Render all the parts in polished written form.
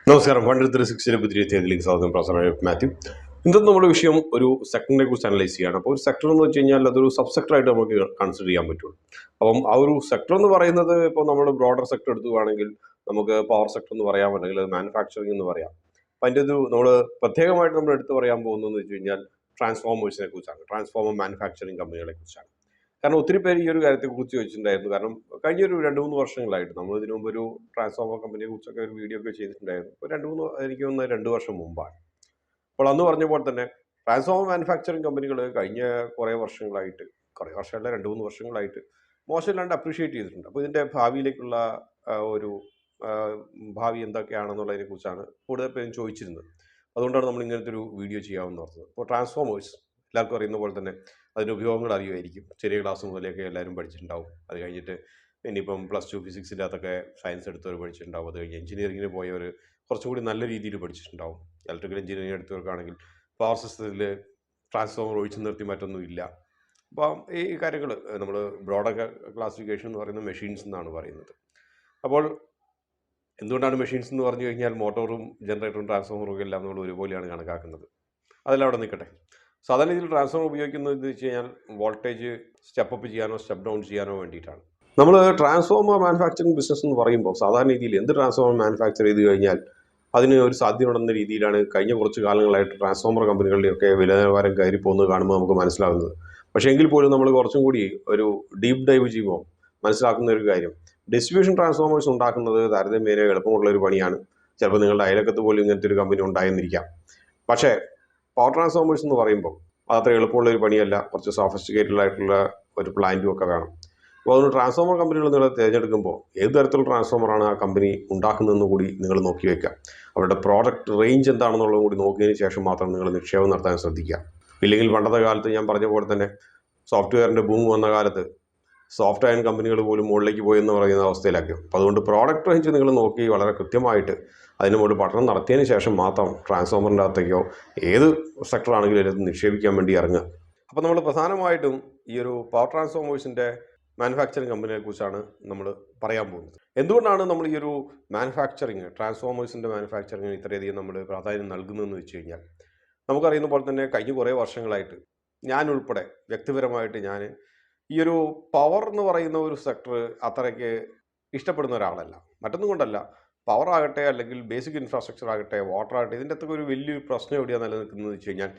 നമസ്കാരം. 136 പുതിയ തീയതിയിലേക്ക് സ്വാഗതം. പ്രൊഫസർ മാത്യു. ഇന്നത്തെ നമ്മുടെ വിഷയം ഒരു സെക്ടറിനെ കുറിച്ച് അനലൈസ് ചെയ്യുകയാണ്. അപ്പോൾ ഒരു സെക്ടർ എന്ന് വെച്ച് കഴിഞ്ഞാൽ അതൊരു സബ് സെക്ടറായിട്ട് നമുക്ക് കൺസിഡർ ചെയ്യാൻ പറ്റുള്ളൂ. അപ്പം ആ ഒരു സെക്ടർ എന്ന് പറയുന്നത് ഇപ്പോൾ നമ്മൾ ബ്രോഡർ സെക്ടർ എടുക്കുകയാണെങ്കിൽ നമുക്ക് പവർ സെക്ടർ എന്ന് പറയാം, അല്ലെങ്കിൽ മാനുഫാക്ചറിങ് എന്ന് പറയാം. അപ്പം അതിൻ്റെ ഒരു നമ്മൾ പ്രത്യേകമായിട്ട് നമ്മൾ എടുത്ത് പറയാൻ പോകുന്നതെന്ന് വെച്ച് കഴിഞ്ഞാൽ ട്രാൻസ്ഫോമേഴ്സിനെ കുറിച്ചാണ്, ട്രാൻസ്ഫോമർ മാനുഫാക്ചറിങ് കമ്പനികളെ കുറിച്ചാണ്. കാരണം ഒത്തിരി പേര് ഈ ഒരു കാര്യത്തെക്കുറിച്ച് ചോദിച്ചിട്ടുണ്ടായിരുന്നു. കാരണം കഴിഞ്ഞൊരു 2-3 വർഷങ്ങളായിട്ട് നമ്മൾ ഇതിനു മുമ്പ് ഒരു ട്രാൻസ്ഫോമർ കമ്പനിയെ കുറിച്ചൊക്കെ ഒരു വീഡിയോ ഒക്കെ ചെയ്തിട്ടുണ്ടായിരുന്നു. ഇപ്പോൾ എനിക്ക് തോന്നുന്നത് 2 വർഷം മുമ്പാണ്. അപ്പോൾ അന്ന് പറഞ്ഞ പോലെ തന്നെ ട്രാൻസ്ഫോമർ മാനുഫാക്ചറിങ് കമ്പനികൾ കഴിഞ്ഞ കുറേ വർഷങ്ങളായിട്ട്, കുറേ വർഷമല്ല 2-3 വർഷങ്ങളായിട്ട് മോശമില്ലാണ്ട് അപ്രീഷിയേറ്റ് ചെയ്തിട്ടുണ്ട്. അപ്പോൾ ഇതിൻ്റെ ഭാവിയിലേക്കുള്ള ഒരു ആ, ഭാവി എന്തൊക്കെയാണെന്നുള്ളതിനെ കുറിച്ചാണ് കൂടുതൽ പേരും ചോദിച്ചിരുന്നത്. അതുകൊണ്ടാണ് നമ്മൾ ഇങ്ങനത്തെ ഒരു വീഡിയോ ചെയ്യാമെന്ന് ഓർത്തത്. ഇപ്പോൾ ട്രാൻസ്ഫോമേഴ്സ് എല്ലാവർക്കും അറിയുന്ന പോലെ തന്നെ അതിൻ്റെ ഉപയോഗങ്ങൾ അറിയുമായിരിക്കും. ചെറിയ ക്ലാസ് മുതലൊക്കെ എല്ലാവരും പഠിച്ചിട്ടുണ്ടാവും. അത് കഴിഞ്ഞിട്ട് ഇനിയിപ്പം +2 ഫിസിക്സിൻ്റെ അകത്തൊക്കെ സയൻസ് എടുത്തവർ പഠിച്ചിട്ടുണ്ടാവും. അത് കഴിഞ്ഞ് എഞ്ചിനീയറിങ്ങിന് പോയവർ കുറച്ചും കൂടി നല്ല രീതിയിൽ പഠിച്ചിട്ടുണ്ടാവും. ഇലക്ട്രിക്കൽ എഞ്ചിനീയറിംഗ് എടുത്തവർക്കാണെങ്കിൽ പവർ സിസ്റ്റത്തിൽ ട്രാൻസ്ഫോമർ ഒഴിച്ചു നിർത്തി മറ്റൊന്നുമില്ല. അപ്പം ഈ കാര്യങ്ങൾ നമ്മൾ ബ്രോഡർ ക്ലാസിഫിക്കേഷൻ എന്ന് പറയുന്നത് മെഷീൻസ് എന്നാണ് പറയുന്നത്. അപ്പോൾ എന്തുകൊണ്ടാണ് മെഷീൻസ് എന്ന് പറഞ്ഞു കഴിഞ്ഞാൽ മോട്ടോറും ജനറേറ്ററും ട്രാൻസ്ഫോമറും ഒക്കെ എല്ലാം നമ്മൾ ഒരുപോലെയാണ് കണക്കാക്കുന്നത്. അതെല്ലാം അവിടെ നിൽക്കട്ടെ. സാധാരണ രീതിയിൽ ട്രാൻസ്ഫോമർ ഉപയോഗിക്കുന്നത് എന്ന് വെച്ച് കഴിഞ്ഞാൽ വോൾട്ടേജ് സ്റ്റെപ്പ് അപ്പ് ചെയ്യാനോ സ്റ്റെപ്പ് ഡൗൺ ചെയ്യാനോ വേണ്ടിയിട്ടാണ്. നമ്മൾ ട്രാൻസ്ഫോമർ മാനുഫാക്ചറിങ് ബിസിനസ് എന്ന് പറയുമ്പോൾ സാധാരണ രീതിയിൽ എന്ത് ട്രാൻസ്ഫോമർ മാനുഫാക്ചർ ചെയ്ത് കഴിഞ്ഞാൽ അതിന് ഒരു സാധ്യതയുണ്ടെന്ന രീതിയിലാണ് കഴിഞ്ഞ കുറച്ച് കാലങ്ങളായിട്ട് ട്രാൻസ്ഫോമർ കമ്പനികളുടെയൊക്കെ വില നിലവാരം കയറി പോകുന്നത് കാണുമ്പോൾ നമുക്ക് മനസ്സിലാകുന്നത്. പക്ഷേ എങ്കിൽ പോലും നമ്മൾ കുറച്ചും കൂടി ഒരു ഡീപ്പ് ഡൈവ് ചെയ്യുമ്പോൾ മനസ്സിലാക്കുന്ന ഒരു കാര്യം, ഡിസ്ട്രിബ്യൂഷൻ ട്രാൻസ്ഫോമേഴ്സ് ഉണ്ടാക്കുന്നത് താരതമ്യേന എളുപ്പമുള്ള ഒരു പണിയാണ്. ചിലപ്പോൾ നിങ്ങളുടെ അയലക്കത്ത് പോലും ഇങ്ങനത്തെ ഒരു കമ്പനി ഉണ്ടായെന്നിരിക്കാം. പക്ഷേ പവർ ട്രാൻസ്ഫോമേഴ്സ് എന്ന് പറയുമ്പോൾ അതത്ര എളുപ്പമുള്ള ഒരു പണിയല്ല. കുറച്ച് സോഫിസ്റ്റിക്കേറ്റഡ് ആയിട്ടുള്ള ഒരു പ്ലാന്റും ഒക്കെ വേണം. അപ്പോൾ അതുകൊണ്ട് ട്രാൻസ്ഫോമർ കമ്പനികൾ നിങ്ങൾ തിരഞ്ഞെടുക്കുമ്പോൾ ഏത് തരത്തിലുള്ള ട്രാൻസ്ഫോമറാണ് ആ കമ്പനി ഉണ്ടാക്കുന്നതെന്ന് കൂടി നിങ്ങൾ നോക്കി വയ്ക്കുക. അവരുടെ പ്രോഡക്റ്റ് റേഞ്ച് എന്താണെന്നുള്ളതും കൂടി നോക്കിയതിന് ശേഷം മാത്രം നിങ്ങൾ നിക്ഷേപം നടത്താൻ ശ്രദ്ധിക്കുക. ഇല്ലെങ്കിൽ പണ്ടത്തെ കാലത്ത് ഞാൻ പറഞ്ഞ പോലെ തന്നെ സോഫ്റ്റ്വെയറിൻ്റെ ബൂം വന്ന കാലത്ത് സോഫ്റ്റ് അയൺ കമ്പനികൾ പോലും മുകളിലേക്ക് പോയി എന്ന് പറയുന്ന അവസ്ഥയിലാക്കും. അപ്പോൾ അതുകൊണ്ട് പ്രോഡക്റ്റ് റേഞ്ച് നിങ്ങൾ നോക്കി വളരെ കൃത്യമായിട്ട് അതിന് മുകളിൽ പഠനം നടത്തിയതിന് ശേഷം മാത്രം ട്രാൻസ്ഫോമറിൻ്റെ അകത്തേക്കോ ഏത് സെക്ടറാണെങ്കിലും അതിനകത്ത് നിക്ഷേപിക്കാൻ വേണ്ടി ഇറങ്ങുക. അപ്പോൾ നമ്മൾ പ്രധാനമായിട്ടും ഈ ഒരു പവർ ട്രാൻസ്ഫോമേഴ്സിൻ്റെ മാനുഫാക്ചറിങ് കമ്പനിയെ കുറിച്ചാണ് നമ്മൾ പറയാൻ പോകുന്നത്. എന്തുകൊണ്ടാണ് നമ്മൾ ഈ ഒരു മാനുഫാക്ചറിങ് ട്രാൻസ്ഫോമേഴ്സിൻ്റെ മാനുഫാക്ചറിങ്ങിന് ഇത്രയധികം നമ്മൾ പ്രാധാന്യം നൽകുന്നതെന്ന് വെച്ച് കഴിഞ്ഞാൽ, നമുക്കറിയുന്ന പോലെ തന്നെ കഴിഞ്ഞ കുറേ വർഷങ്ങളായിട്ട് ഞാൻ ഉൾപ്പെടെ വ്യക്തിപരമായിട്ട് ഞാൻ ഈ ഒരു പവർ എന്ന് പറയുന്ന ഒരു സെക്ടർ അത്രയ്ക്ക് ഇഷ്ടപ്പെടുന്ന ഒരാളല്ല. മറ്റൊന്നും കൊണ്ടല്ല, പവർ ആകട്ടെ അല്ലെങ്കിൽ ബേസിക് ഇൻഫ്രാസ്ട്രക്ചർ ആകട്ടെ വാട്ടർ ആകട്ടെ, ഇതിൻ്റെ അകത്തൊക്കെ ഒരു വലിയൊരു പ്രശ്നം എവിടെയാണ് നിലനിൽക്കുന്നത് വെച്ച് കഴിഞ്ഞാൽ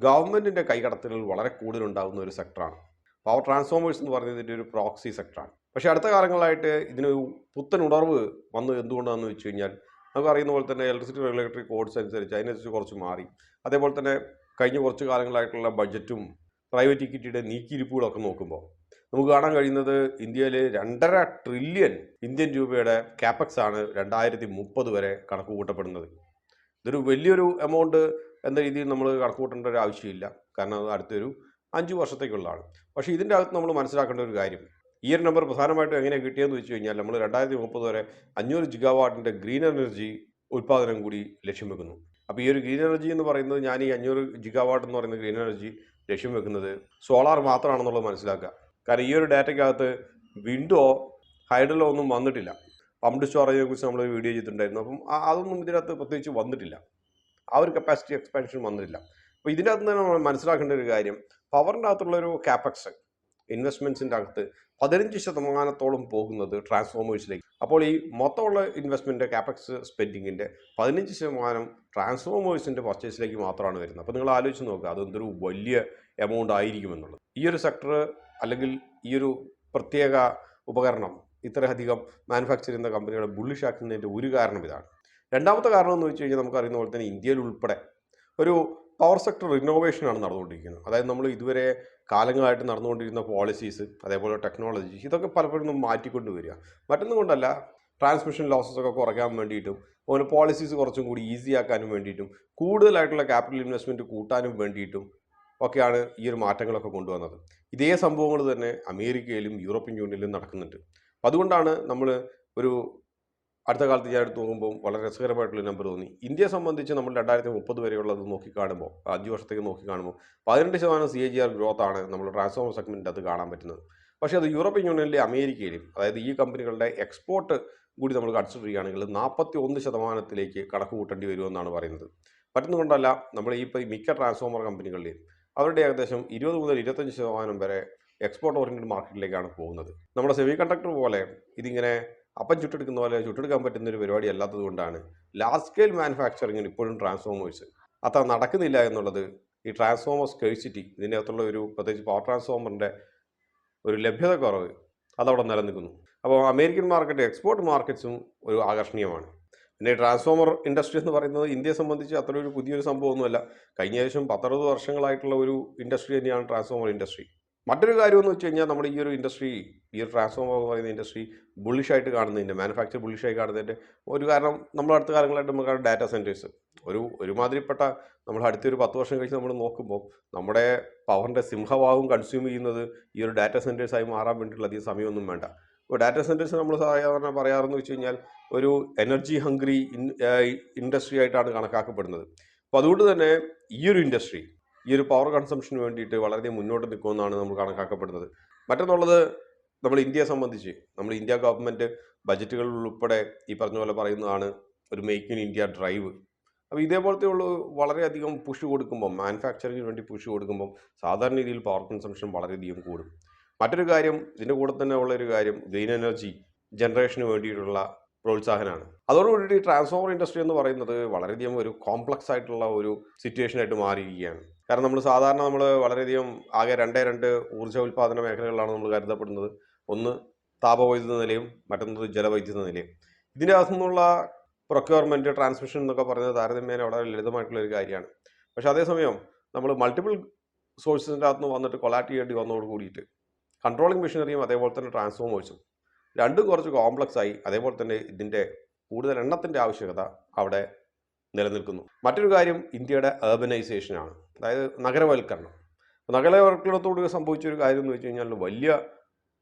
ഗവൺമെൻറ്റിൻ്റെ കൈകടത്തലുകൾ വളരെ കൂടുതലുണ്ടാകുന്ന ഒരു സെക്ടറാണ്. പവർ ട്രാൻസ്ഫോമേഴ്സ് എന്ന് പറയുന്നതിൻ്റെ ഒരു പ്രോക്സി സെക്ടറാണ്. പക്ഷേ അടുത്ത കാലങ്ങളായിട്ട് ഇതിനൊരു പുത്തൻ ഉണർവ് വന്നത് എന്തുകൊണ്ടാണെന്ന് വെച്ച് കഴിഞ്ഞാൽ, നമുക്കറിയുന്ന പോലെ തന്നെ ഇലക്ട്രിസിറ്റി റെഗുലേറ്ററി കോഡ്സ് അനുസരിച്ച് അതിനനുസരിച്ച് കുറച്ച് മാറി. അതേപോലെ തന്നെ കഴിഞ്ഞ കുറച്ച് കാലങ്ങളായിട്ടുള്ള ബഡ്ജറ്റും പ്രൈവറ്റ് ഇക്വിറ്റിയുടെ നീക്കിയിരിപ്പുകളൊക്കെ നോക്കുമ്പോൾ നമുക്ക് കാണാൻ കഴിയുന്നത് ഇന്ത്യയിൽ 2.5 ട്രില്യൺ ഇന്ത്യൻ രൂപയുടെ ക്യാപെക്സ് ആണ് 2030 വരെ കണക്ക് കൂട്ടപ്പെടുന്നത്. ഇതൊരു വലിയൊരു എമൗണ്ട് എന്ന രീതിയിൽ നമ്മൾ കണക്ക് കൂട്ടേണ്ട ഒരു ആവശ്യമില്ല. കാരണം അത് അടുത്തൊരു 5 വർഷത്തേക്കുള്ളതാണ്. പക്ഷേ ഇതിൻ്റെ അകത്ത് നമ്മൾ മനസ്സിലാക്കേണ്ട ഒരു കാര്യം, ഈ ഒരു നമ്പർ പ്രധാനമായിട്ടും എങ്ങനെയാണ് കിട്ടിയതെന്ന് വെച്ച് കഴിഞ്ഞാൽ, നമ്മൾ 2030 വരെ 500 ജിഗാവാട്ടിൻ്റെ ഗ്രീൻ എനർജി ഉൽപ്പാദനം കൂടി ലക്ഷ്യം വെക്കുന്നു. അപ്പോൾ ഈ ഒരു ഗ്രീൻ എനർജി എന്ന് പറയുന്നത്, ഞാൻ ഈ 500 ജിഗാവാട്ട് എന്ന് പറയുന്ന ഗ്രീൻ എനർജി ലക്ഷ്യം വെക്കുന്നത് സോളാർ മാത്രമാണെന്നുള്ളത് മനസ്സിലാക്കുക. കാരണം ഈ ഒരു ഡാറ്റയ്ക്കകത്ത് വിൻഡോ ഹൈഡ്രലോ ഒന്നും വന്നിട്ടില്ല. പമ്പ്ഡ് സ്റ്റോറേജിനെ കുറിച്ച് നമ്മൾ വീഡിയോ ചെയ്തിട്ടുണ്ടായിരുന്നു. അപ്പം അതൊന്നും ഇതിനകത്ത് പ്രത്യേകിച്ച് വന്നിട്ടില്ല. ആ ഒരു കപ്പാസിറ്റി എക്സ്പാൻഷൻ വന്നിട്ടില്ല. അപ്പോൾ ഇതിൻ്റെ അകത്ത് തന്നെ നമ്മൾ മനസ്സിലാക്കേണ്ട ഒരു കാര്യം, പവറിൻ്റെ അകത്തുള്ളൊരു ക്യാപെക്സ് ഇൻവെസ്റ്റ്മെൻറ്റ്സിൻ്റെ അകത്ത് 15% പോകുന്നത് ട്രാൻസ്ഫോമേഴ്സിലേക്ക്. അപ്പോൾ ഈ മൊത്തമുള്ള ഇൻവെസ്റ്റ്മെൻറ്റ് ക്യാപെക്സ് സ്പെൻഡിങ്ങിൻ്റെ 15% ട്രാൻസ്ഫോമേഴ്സിൻ്റെ പർച്ചേസിലേക്ക് മാത്രമാണ് വരുന്നത്. അപ്പോൾ നിങ്ങൾ ആലോചിച്ച് നോക്കുക, അതെന്തൊരു വലിയ എമൗണ്ട് ആയിരിക്കുമെന്നുള്ളത്. ഈ ഒരു സെക്ടർ അല്ലെങ്കിൽ ഈ ഒരു പ്രത്യേക ഉപകരണം ഇത്രയധികം മാനുഫാക്ചർ ചെയ്യുന്ന കമ്പനികളെ ബുള്ളിഷ് ആക്കുന്നതിൻ്റെ ഒരു കാരണം ഇതാണ്. രണ്ടാമത്തെ കാരണം എന്ന് വെച്ച് കഴിഞ്ഞാൽ, നമുക്കറിയുന്ന പോലെ തന്നെ ഇന്ത്യയിൽ ഉൾപ്പെടെ ഒരു പവർ സെക്ടർ റിനോവേഷനാണ് നടന്നുകൊണ്ടിരിക്കുന്നത്. അതായത് നമ്മൾ ഇതുവരെ കാലങ്ങളായിട്ട് നടന്നുകൊണ്ടിരുന്ന പോളിസീസ്, അതേപോലെ ടെക്നോളജി, ഇതൊക്കെ പലപ്പോഴും മാറ്റിക്കൊണ്ട് വരിക. മറ്റൊന്നും കൊണ്ടല്ല, ട്രാൻസ്മിഷൻ ലോസസ് ഒക്കെ കുറയ്ക്കാൻ വേണ്ടിയിട്ടും അതുപോലെ പോളിസീസ് കുറച്ചും കൂടി ഈസി ആക്കാനും വേണ്ടിയിട്ടും കൂടുതലായിട്ടുള്ള ക്യാപിറ്റൽ ഇൻവെസ്റ്റ്മെൻറ്റ് കൂട്ടാനും വേണ്ടിയിട്ടും ഒക്കെയാണ് ഈ ഒരു മാറ്റങ്ങളൊക്കെ കൊണ്ടുവന്നത്. ഇതേ സംഭവങ്ങൾ തന്നെ അമേരിക്കയിലും യൂറോപ്യൻ യൂണിയനിലും നടക്കുന്നുണ്ട്. അതുകൊണ്ടാണ് നമ്മൾ ഒരു അടുത്ത കാലത്ത് ഞാൻ എടുത്ത് നോക്കുമ്പോൾ വളരെ രസകരമായിട്ടുള്ള നമ്പർ തോന്നി. ഇന്ത്യയെ സംബന്ധിച്ച് നമ്മൾ 2030 വരെയുള്ളത് നോക്കിക്കാണുമ്പോൾ, 5 വർഷത്തേക്ക് നോക്കിക്കാണുമ്പോൾ 18% CAGR ഗ്രോത്ത് ആണ് നമ്മൾ ട്രാൻസ്ഫോമർ സെഗ്മെൻറ്റിൻ്റെ അത് കാണാൻ പറ്റുന്നത്. പക്ഷേ അത് യൂറോപ്യൻ യൂണിയനിലെ അമേരിക്കയിലും, അതായത് ഈ കമ്പനികളുടെ എക്സ്പോർട്ട് കൂടി നമ്മൾ കൺസിഡർ ചെയ്യുകയാണെങ്കിൽ 41% കണക്ക് കൂട്ടേണ്ടി വരുമെന്നാണ് പറയുന്നത്. മറ്റൊന്നുകൊണ്ടല്ല, നമ്മൾ ഇപ്പോൾ മിക്ക ട്രാൻസ്ഫോമർ കമ്പനികളുടെയും അവരുടെ ഏകദേശം 20 മുതൽ 25% വരെ എക്സ്പോർട്ട് ഓറിയൻറ്റഡ് മാർക്കറ്റിലേക്കാണ് പോകുന്നത്. നമ്മുടെ സെമി കണ്ടക്ടർ പോലെ ഇതിങ്ങനെ അപ്പം ചുട്ടെടുക്കുന്ന പോലെ ചുട്ടെടുക്കാൻ പറ്റുന്ന ഒരു പരിപാടി അല്ലാത്തത് കൊണ്ടാണ് ലാർജ് സ്കെയിൽ മാനുഫാക്ചറിങ്ങിന് ഇപ്പോഴും ട്രാൻസ്ഫോമേഴ്സ് അത്ര നടക്കുന്നില്ല എന്നുള്ളത്. ഈ ട്രാൻസ്ഫോമർ സ്കേഴ്സിറ്റി, ഇതിൻ്റെ അകത്തുള്ള ഒരു പ്രത്യേകിച്ച് പവർ ട്രാൻസ്ഫോമറിൻ്റെ ഒരു ലഭ്യത കുറവ് അതവിടെ നിലനിൽക്കുന്നു. അപ്പോൾ അമേരിക്കൻ മാർക്കറ്റ്, എക്സ്പോർട്ട് മാർക്കറ്റ്സും ഒരു ആകർഷണീയമാണ്. പിന്നെ ട്രാൻസ്ഫോമർ ഇൻഡസ്ട്രി എന്ന് പറയുന്നത് ഇന്ത്യയെ സംബന്ധിച്ച് അത്ര ഒരു പുതിയൊരു സംഭവമൊന്നുമല്ല. കഴിഞ്ഞ ഏകദേശം 10-60 വർഷങ്ങളായിട്ടുള്ള ഒരു ഇൻഡസ്ട്രി തന്നെയാണ് ട്രാൻസ്ഫോമർ ഇൻഡസ്ട്രി. മറ്റൊരു കാര്യം എന്ന് വെച്ച് കഴിഞ്ഞാൽ, നമ്മൾ ഈ ഒരു ഇൻഡസ്ട്രി, ഈ ഒരു ട്രാൻസ്ഫോമർ എന്ന് പറയുന്ന ഇൻഡസ്ട്രി ബുള്ളിഷായിട്ട് കാണുന്നതിൻ്റെ, മാനുഫാക്ചർ ബുള്ളിഷായി കാണുന്നതിൻ്റെ ഒരു കാരണം നമ്മൾ അടുത്ത കാലങ്ങളായിട്ട് നമുക്ക് ഡാറ്റാ സെൻറ്റേഴ്സ് ഒരുമാതിരിപ്പെട്ട, നമ്മൾ അടുത്തൊരു 10 വർഷം കഴിച്ച് നമ്മൾ നോക്കുമ്പോൾ നമ്മുടെ പവറിൻ്റെ സിംഹഭാഗവും കൺസ്യൂം ചെയ്യുന്നത് ഈ ഒരു ഡാറ്റാ സെൻറ്റേഴ്സായി മാറാൻ വേണ്ടിയിട്ടുള്ള അധികം സമയമൊന്നും വേണ്ട. ഇപ്പോൾ ഡാറ്റാ സെൻറ്റേഴ്സ് നമ്മൾ സാധാരണ പറയാറെന്ന് വെച്ച് കഴിഞ്ഞാൽ ഒരു എനർജി ഹംഗ്രി ഇൻഡസ്ട്രി ആയിട്ടാണ് കണക്കാക്കപ്പെടുന്നത്. അപ്പോൾ അതുകൊണ്ട് തന്നെ ഈ ഒരു ഇൻഡസ്ട്രി ഈ ഒരു പവർ കൺസംഷന് വേണ്ടിയിട്ട് വളരെയധികം മുന്നോട്ട് നിൽക്കുമെന്നാണ് നമ്മൾ കണക്കാക്കപ്പെടുന്നത്. മറ്റൊന്നുള്ളത്, നമ്മൾ ഇന്ത്യയെ സംബന്ധിച്ച് നമ്മൾ ഇന്ത്യ ഗവൺമെൻറ് ബജറ്റുകളിൽ ഉൾപ്പെടെ ഈ പറഞ്ഞ പോലെ പറയുന്നതാണ് ഒരു മേക്ക് ഇൻ ഇന്ത്യ ഡ്രൈവ്. അപ്പോൾ ഇതേപോലത്തെ ഉള്ള വളരെയധികം പുഷ് കൊടുക്കുമ്പം, മാനുഫാക്ചറിങ്ങിന് വേണ്ടി പുഷ് കൊടുക്കുമ്പം സാധാരണ രീതിയിൽ പവർ കൺസംഷൻ വളരെയധികം കൂടും. മറ്റൊരു കാര്യം, ഇതിൻ്റെ കൂടെ തന്നെ ഉള്ളൊരു കാര്യം ഗ്രീൻ എനർജി ജനറേഷന് വേണ്ടിയിട്ടുള്ള പ്രോത്സാഹനമാണ്. അതോടുകൂടി ട്രാൻസ്ഫോമർ ഇൻഡസ്ട്രി എന്ന് പറയുന്നത് വളരെയധികം ഒരു കോംപ്ലക്സ് ആയിട്ടുള്ള ഒരു സിറ്റുവേഷനായിട്ട് മാറിയിരിക്കുകയാണ്. കാരണം നമ്മൾ വളരെയധികം ആകെ രണ്ട് ഊർജ്ജ ഉൽപ്പാദന മേഖലകളാണ് നമ്മൾ കരുതപ്പെടുന്നത്. ഒന്ന് താപവൈദ്യുത നിലയം, മറ്റൊന്നത് ജലവൈദ്യുത നിലയം. ഇതിൻ്റെ അകത്തു നിന്നുള്ള പ്രൊക്യൂർമെൻറ്റ്, ട്രാൻസ്മിഷൻ എന്നൊക്കെ പറയുന്നത് താരതമ്യേന വളരെ ലളിതമായിട്ടുള്ള ഒരു കാര്യമാണ്. പക്ഷേ അതേസമയം നമ്മൾ മൾട്ടിപ്പിൾ സോഴ്സിൻ്റെ അകത്ത് നിന്ന് വന്നിട്ട് കൊളാക്ട് ചെയ്യേണ്ടി വന്നതോട് കൂടിയിട്ട് കൺട്രോളിംഗ് മെഷീനറിയും അതേപോലെ തന്നെ ട്രാൻസ്ഫോമേഴ്സും രണ്ടും കുറച്ച് കോംപ്ലക്സ് ആയി. അതേപോലെ തന്നെ ഇതിൻ്റെ കൂടുതൽ എണ്ണത്തിൻ്റെ ആവശ്യകത അവിടെ നിലനിൽക്കുന്നു. മറ്റൊരു കാര്യം ഇന്ത്യയുടെ അർബനൈസേഷനാണ്, അതായത് നഗരവൽക്കരണം. നഗരവൽക്കരണത്തോട് സംഭവിച്ചൊരു കാര്യം എന്ന് വെച്ച് കഴിഞ്ഞാൽ വലിയ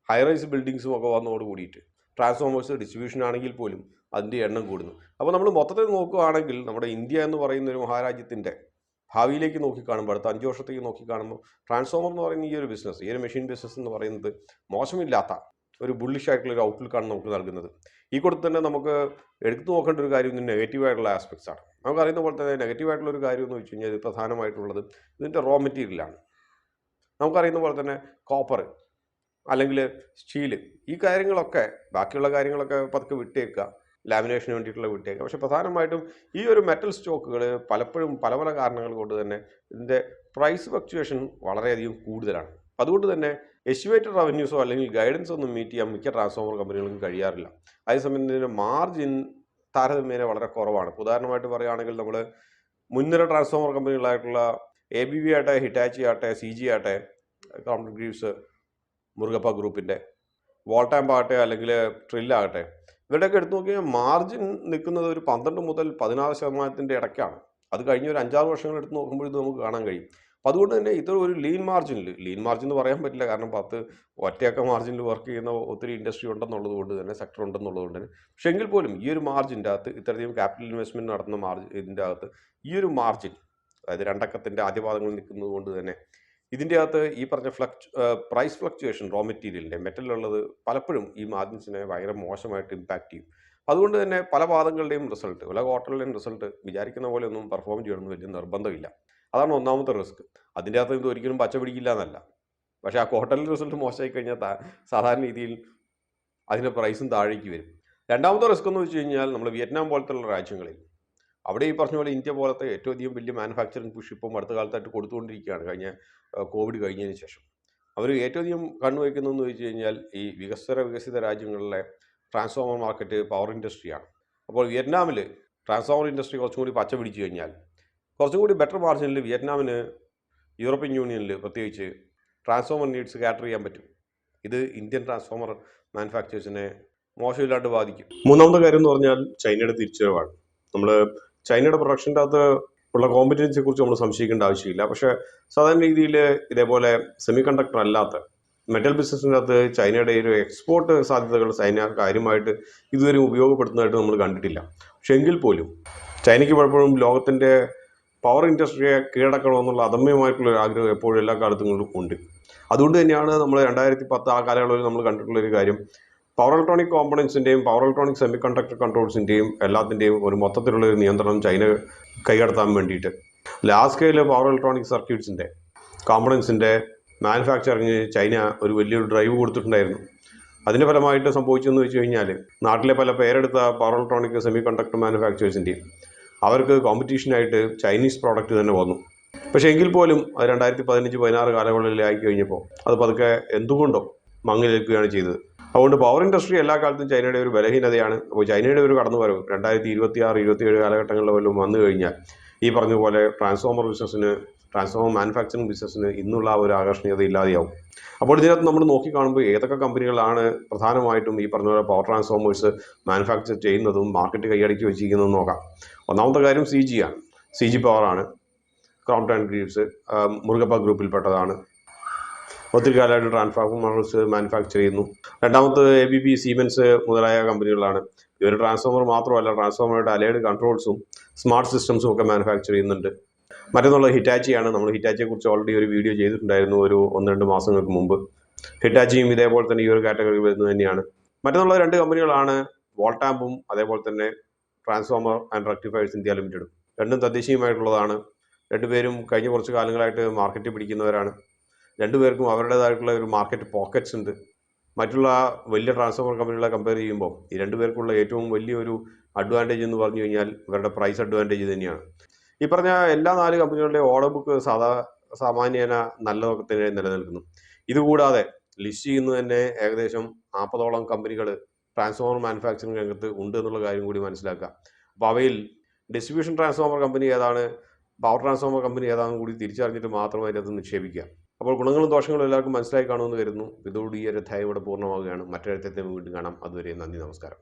ഹൈറൈസ് ബിൽഡിങ്സും ഒക്കെ വന്നതോട് കൂടിയിട്ട് ട്രാൻസ്ഫോമേഴ്സ് ഡിസ്ട്രിബ്യൂഷൻ ആണെങ്കിൽ പോലും അതിൻ്റെ എണ്ണം കൂടുന്നു. അപ്പോൾ നമ്മൾ മൊത്തത്തിൽ നോക്കുകയാണെങ്കിൽ നമ്മുടെ ഇന്ത്യ എന്ന് പറയുന്ന ഒരു മഹാരാജ്യത്തിൻ്റെ ഭാവിയിലേക്ക് നോക്കിക്കാണുമ്പോൾ, അടുത്ത 5 വർഷത്തേക്ക് നോക്കിക്കാണുമ്പോൾ ട്രാൻസ്ഫോമർ എന്ന് പറയുന്ന ഈ ഒരു ബിസിനസ്, ഈ ഒരു മെഷീൻ ബിസിനസ് എന്ന് പറയുന്നത് മോശമില്ലാത്ത ഒരു ബുള്ളിഷ് ആയിട്ടുള്ള ഒരു ഔട്ട്ലുക്കാണ് നമുക്ക് നൽകുന്നത്. ഈ കൂടെ തന്നെ നമുക്ക് എടുത്തു നോക്കേണ്ട ഒരു കാര്യം ഇതിൻ്റെ നെഗറ്റീവായിട്ടുള്ള ആസ്പെക്ട്സ് ആണ്. നമുക്കറിയുന്ന പോലെ തന്നെ നെഗറ്റീവായിട്ടുള്ള ഒരു കാര്യം എന്ന് വെച്ച് കഴിഞ്ഞാൽ ഇത് പ്രധാനമായിട്ടുള്ളത് ഇതിൻ്റെ റോ മെറ്റീരിയലാണ്. നമുക്കറിയുന്ന പോലെ തന്നെ കോപ്പർ അല്ലെങ്കിൽ സ്റ്റീല്, ഈ കാര്യങ്ങളൊക്കെ, ബാക്കിയുള്ള കാര്യങ്ങളൊക്കെ പതുക്കെ വിട്ടേക്കുക, ലാമിനേഷന് വേണ്ടിയിട്ടുള്ള വിട്ടേക്കുക. പക്ഷേ പ്രധാനമായിട്ടും ഈ ഒരു മെറ്റൽ സ്റ്റോക്കുകൾ പലപ്പോഴും പല പല കാരണങ്ങൾ കൊണ്ട് തന്നെ ഇതിൻ്റെ പ്രൈസ് ഫ്ലക്ച്വേഷൻ വളരെയധികം കൂടുതലാണ്. അതുകൊണ്ട് തന്നെ എസ്റ്റിമേറ്റഡ് റവന്യൂസോ അല്ലെങ്കിൽ ഗൈഡൻസോ ഒന്നും മീറ്റ് ചെയ്യാൻ മിക്ക ട്രാൻസ്ഫോമർ കമ്പനികൾക്കും കഴിയാറില്ല. അതേസമയം ഇതിൻ്റെ മാർജിൻ താരതമ്യേന വളരെ കുറവാണ്. ഉദാഹരണമായിട്ട് പറയുകയാണെങ്കിൽ നമ്മൾ മുൻനിര ട്രാൻസ്ഫോമർ കമ്പനികളായിട്ടുള്ള ABB ആട്ടെ, ഹിറ്റാച്ചി ആട്ടെ, CG ആട്ടെ, കോംപ്ലൻ ഗ്രീവ്സ്, മുരുകപ്പ ഗ്രൂപ്പിൻ്റെ, വോൾട്ടാമ്പ് ആകട്ടെ അല്ലെങ്കിൽ ട്രില്ലാകട്ടെ, ഇവരുടെയൊക്കെ എടുത്തു നോക്കിയാൽ മാർജിൻ നിൽക്കുന്നത് ഒരു 12 മുതൽ 16% ഇടയ്ക്കാണ്. അത് കഴിഞ്ഞ ഒരു 5-6 വർഷങ്ങൾ എടുത്ത് നോക്കുമ്പോൾ ഇത് നമുക്ക് കാണാൻ കഴിയും. അപ്പോൾ അതുകൊണ്ട് തന്നെ ഇതൊരു ലീൻ മാർജിൻ എന്ന് പറയാൻ പറ്റില്ല. കാരണം ഒറ്റയൊക്കെ മാർജിനിൽ വർക്ക് ചെയ്യുന്ന ഒത്തിരി ഇൻഡസ്ട്രി ഉണ്ടെന്നുള്ളത് കൊണ്ട് തന്നെ, സെക്ടർ ഉണ്ടെന്നുള്ളത് കൊണ്ട് തന്നെ, പക്ഷേ എങ്കിൽ പോലും ഈ ഒരു മാർജിൻ്റെ അകത്ത്, ഇത്രയധികം ക്യാപിറ്റൽ ഇൻവെസ്റ്റ്മെൻറ്റ് നടത്തുന്ന ഇതിൻ്റെ അകത്ത് ഈ ഒരു മാർജിൻ, അതായത് രണ്ടക്കത്തിൻ്റെ ആദ്യപാദങ്ങളിൽ നിൽക്കുന്നത് കൊണ്ട് തന്നെ ഇതിൻ്റെ അകത്ത് ഈ പറഞ്ഞ പ്രൈസ് ഫ്ലക്ച്വേഷൻ, റോ മെറ്റീരിയലിൻ്റെ, മെറ്റലിലുള്ളത് പലപ്പോഴും ഈ മാർജിൻസിനെ ഭയങ്കര മോശമായിട്ട് ഇമ്പാക്റ്റ് ചെയ്യും. അതുകൊണ്ട് തന്നെ പല പാദങ്ങളുടെയും റിസൾട്ട്, പല ക്വാർട്ടറിലെയും റിസൾട്ട് വിചാരിക്കുന്ന പോലെ ഒന്നും പെർഫോം ചെയ്യണമെന്ന് വലിയ നിർബന്ധമില്ല. അതാണ് ഒന്നാമത്തെ റിസ്ക്. അതിൻ്റെ അകത്ത് ഇത് ഒരിക്കലും പച്ച പിടിക്കില്ല എന്നല്ല, പക്ഷേ ആ ക്വാർട്ടറിൽ റിസൾട്ട് മോശമായി കഴിഞ്ഞാൽ സാധാരണ രീതിയിൽ അതിൻ്റെ പ്രൈസും താഴേക്ക് വരും. രണ്ടാമത്തെ റിസ്ക് എന്ന് വെച്ച് കഴിഞ്ഞാൽ നമ്മൾ വിയറ്റ്നാം പോലത്തുള്ള രാജ്യങ്ങളിൽ, അവിടെ ഈ പറഞ്ഞ പോലെ ഇന്ത്യ പോലത്തെ ഏറ്റവും അധികം വലിയ മാനുഫാക്ചറിങ് പുഷ് ഇപ്പം അടുത്ത കാലത്തായിട്ട് കൊടുത്തുകൊണ്ടിരിക്കുകയാണ്. കഴിഞ്ഞ കോവിഡ് കഴിഞ്ഞതിന് ശേഷം അവർ ഏറ്റവും അധികം കണ്ണുവയ്ക്കുന്നതെന്ന് വെച്ച് കഴിഞ്ഞാൽ ഈ വികസിത രാജ്യങ്ങളിലെ ട്രാൻസ്ഫോമർ മാർക്കറ്റ്, പവർ ഇൻഡസ്ട്രിയാണ്. അപ്പോൾ വിയറ്റ്നാമിൽ ട്രാൻസ്ഫോമർ ഇൻഡസ്ട്രി കുറച്ചും കൂടി പച്ച പിടിച്ചു കഴിഞ്ഞാൽ കുറച്ചും കൂടി ബെറ്റർ മാർജിനിൽ വിയറ്റ്നാമിന് യൂറോപ്യൻ യൂണിയനിൽ പ്രത്യേകിച്ച് ട്രാൻസ്ഫോമർ നീഡ്സ് കാറ്റർ ചെയ്യാൻ പറ്റും. ഇത് ഇന്ത്യൻ ട്രാൻസ്ഫോമർ മാനുഫാക്ചേഴ്സിനെ മോശമില്ലാണ്ട് ബാധിക്കും. മൂന്നാമത്തെ കാര്യം എന്ന് പറഞ്ഞാൽ ചൈനയുടെ തിരിച്ചുവരവാണ്. നമ്മൾ ചൈനയുടെ പ്രൊഡക്ഷൻ്റെ അകത്ത് ഉള്ള കോമ്പറ്റൻസിയെ കുറിച്ച് നമ്മൾ സംശയിക്കേണ്ട ആവശ്യമില്ല. പക്ഷേ സാധാരണ രീതിയിൽ ഇതേപോലെ സെമി കണ്ടക്ടർ അല്ലാത്ത മെറ്റൽ ബിസിനസ്സിൻ്റെ അകത്ത് ചൈനയുടെ ഒരു എക്സ്പോർട്ട് സാധ്യതകൾ ചൈന കാര്യമായിട്ട് ഇതുവരെ ഉപയോഗപ്പെടുത്തുന്നതായിട്ട് നമ്മൾ കണ്ടിട്ടില്ല. പക്ഷെ എങ്കിൽ പോലും ചൈനയ്ക്ക് പലപ്പോഴും ലോകത്തിൻ്റെ പവർ ഇൻഡസ്ട്രിയെ കീഴടക്കണമെന്നുള്ള അദമ്യമായിട്ടുള്ളൊരു ആഗ്രഹം എപ്പോഴും എല്ലാ കാലത്തും ഉണ്ട്. അതുകൊണ്ട് തന്നെയാണ് നമ്മൾ 2010 ആ കാലയളവിൽ നമ്മൾ കണ്ടിട്ടുള്ളൊരു കാര്യം, പവർ ഇലക്ട്രോണിക് കോമ്പണൻസിൻ്റെയും പവർ ഇലക്ട്രോണിക് സെമി കണ്ടക്ടർ കൺട്രോൾസിൻ്റെയും എല്ലാത്തിൻ്റെയും ഒരു മൊത്തത്തിലുള്ള ഒരു നിയന്ത്രണം ചൈന കൈകടത്താൻ വേണ്ടിയിട്ട് ലാർജ് സ്കെയിൽ പവർ ഇലക്ട്രോണിക് സർക്യൂട്ട്സിൻ്റെ കോമ്പണൻസിൻ്റെ മാനുഫാക്ചറിങ് ചൈന ഒരു വലിയൊരു ഡ്രൈവ് കൊടുത്തിട്ടുണ്ടായിരുന്നു. അതിൻ്റെ ഫലമായിട്ട് സംഭവിച്ചതെന്ന് വെച്ച് കഴിഞ്ഞാൽ നാട്ടിലെ പല പേരെടുത്ത പവർ ഇലക്ട്രോണിക് സെമി കണ്ടക്ടർ മാനുഫാക്ചേഴ്സിൻ്റെയും അവർക്ക് കോമ്പറ്റീഷനായിട്ട് ചൈനീസ് പ്രോഡക്റ്റ് തന്നെ വന്നു. പക്ഷേ എങ്കിൽ പോലും അത് 2015-16 കാലങ്ങളിലായി കഴിഞ്ഞപ്പോൾ അത് പതുക്കെ എന്തുകൊണ്ടോ മങ്ങിലേക്കുകയാണ് ചെയ്തത്. അതുകൊണ്ട് പവർ ഇൻഡസ്ട്രി എല്ലാ കാലത്തും ചൈനയുടെ ഒരു ബലഹീനതയാണ്. അപ്പോൾ ചൈനയുടെ ഒരു കടന്നുവരവ് 2026-27 കാലഘട്ടങ്ങളിൽ വല്ലതും വന്നു കഴിഞ്ഞാൽ ഈ പറഞ്ഞതുപോലെ ട്രാൻസ്ഫോമർ മാനുഫാക്ചറിങ് ബിസിനസ്സിന് ഇന്നുള്ള ആ ഒരു ആകർഷണീയത ഇല്ലാതെയാവും. അപ്പോൾ ഇതിനകത്ത് നമ്മൾ നോക്കിക്കാണുമ്പോൾ ഏതൊക്കെ കമ്പനികളാണ് പ്രധാനമായിട്ടും ഈ പറഞ്ഞ പോലെ പവർ ട്രാൻസ്ഫോമേഴ്സ് മാനുഫാക്ചർ ചെയ്യുന്നതും മാർക്കറ്റ് കൈയടക്കി വെച്ചിരിക്കുന്നതും നോക്കാം. ഒന്നാമത്തെ കാര്യം CG ആണ്. CG പവറാണ്. ക്രോംപ്ടൺ ഗ്രീവ്സ് മുരുകപ്പ ഗ്രൂപ്പിൽപ്പെട്ടതാണ്. ഒത്തിരി കാലമായിട്ട് ട്രാൻസ്ഫോമേഴ്സ് മാനുഫാക്ചർ ചെയ്യുന്നു. രണ്ടാമത് ABB സീമെൻസ് മുതലായ കമ്പനികളാണ്. ഇവർ ട്രാൻസ്ഫോമർ മാത്രമല്ല, ട്രാൻസ്ഫോമറുടെ അലൈഡ് കൺട്രോൾസും സ്മാർട്ട് സിസ്റ്റംസും ഒക്കെ മാനുഫാക്ചർ ചെയ്യുന്നുണ്ട്. മറ്റൊന്നുള്ള ഹിറ്റാച്ചിയാണ്. നമ്മൾ ഹിറ്റാച്ചിയെക്കുറിച്ച് ഓൾറെഡി ഒരു വീഡിയോ ചെയ്തിട്ടുണ്ടായിരുന്നു ഒരു 1-2 മാസങ്ങൾക്ക് മുമ്പ്. ഹിറ്റാച്ചിയും ഇതേപോലെ തന്നെ ഈ ഒരു കാറ്റഗറിയിൽ വരുന്നത് തന്നെയാണ്. മറ്റൊന്നുള്ള 2 കമ്പനികളാണ് വോൾട്ടാമ്പും അതേപോലെ തന്നെ ട്രാൻസ്ഫോമർ ആൻഡ് റെക്ടിഫയേഴ്സ് ഇന്ത്യ ലിമിറ്റഡും. രണ്ടും തദ്ദേശീയമായിട്ടുള്ളതാണ്. രണ്ടുപേരും കഴിഞ്ഞ കുറച്ച് കാലങ്ങളായിട്ട് മാർക്കറ്റ് പിടിക്കുന്നവരാണ്. രണ്ടുപേർക്കും അവരുടേതായിട്ടുള്ള ഒരു മാർക്കറ്റ് പോക്കറ്റ്സ് ഉണ്ട്. മറ്റുള്ള വലിയ ട്രാൻസ്ഫോമർ കമ്പനികളെ കമ്പയർ ചെയ്യുമ്പോൾ ഈ രണ്ടുപേർക്കുള്ള ഏറ്റവും വലിയൊരു അഡ്വാൻറ്റേജ് എന്ന് പറഞ്ഞു കഴിഞ്ഞാൽ ഇവരുടെ പ്രൈസ് അഡ്വാൻറ്റേജ് തന്നെയാണ്. ഈ പറഞ്ഞ എല്ലാ 4 കമ്പനികളുടെ ഓർഡർ ബുക്ക് സാമാന്യേന നല്ലതൊക്കെ തന്നെ നിലനിൽക്കുന്നു. ഇതുകൂടാതെ ലിസ്റ്റ് ചെയ്യുന്നത് തന്നെ ഏകദേശം 40ഓളം കമ്പനികൾ ട്രാൻസ്ഫോമർ മാനുഫാക്ചറിങ് രംഗത്ത് ഉണ്ട് എന്നുള്ള കാര്യം കൂടി മനസ്സിലാക്കുക. അപ്പോൾ അവയിൽ ഡിസ്ട്രിബ്യൂഷൻ ട്രാൻസ്ഫോമർ കമ്പനി ഏതാണ്, പവർ ട്രാൻസ്ഫോമർ കമ്പനി ഏതാണെന്ന് കൂടി തിരിച്ചറിഞ്ഞിട്ട് മാത്രം അതിനകത്ത് നിക്ഷേപിക്കുക. അപ്പോൾ ഗുണങ്ങളും ദോഷങ്ങളും എല്ലാവർക്കും മനസ്സിലായി കാണുമെന്ന് കരുതുന്നു. ഇതോടുകൂടി ഈ ഒരു അധ്യായം ഇവിടെ പൂർണ്ണമാവുകയാണ്. മറ്റൊരു വീണ്ടും കാണാം. അതുവരെ നന്ദി, നമസ്കാരം.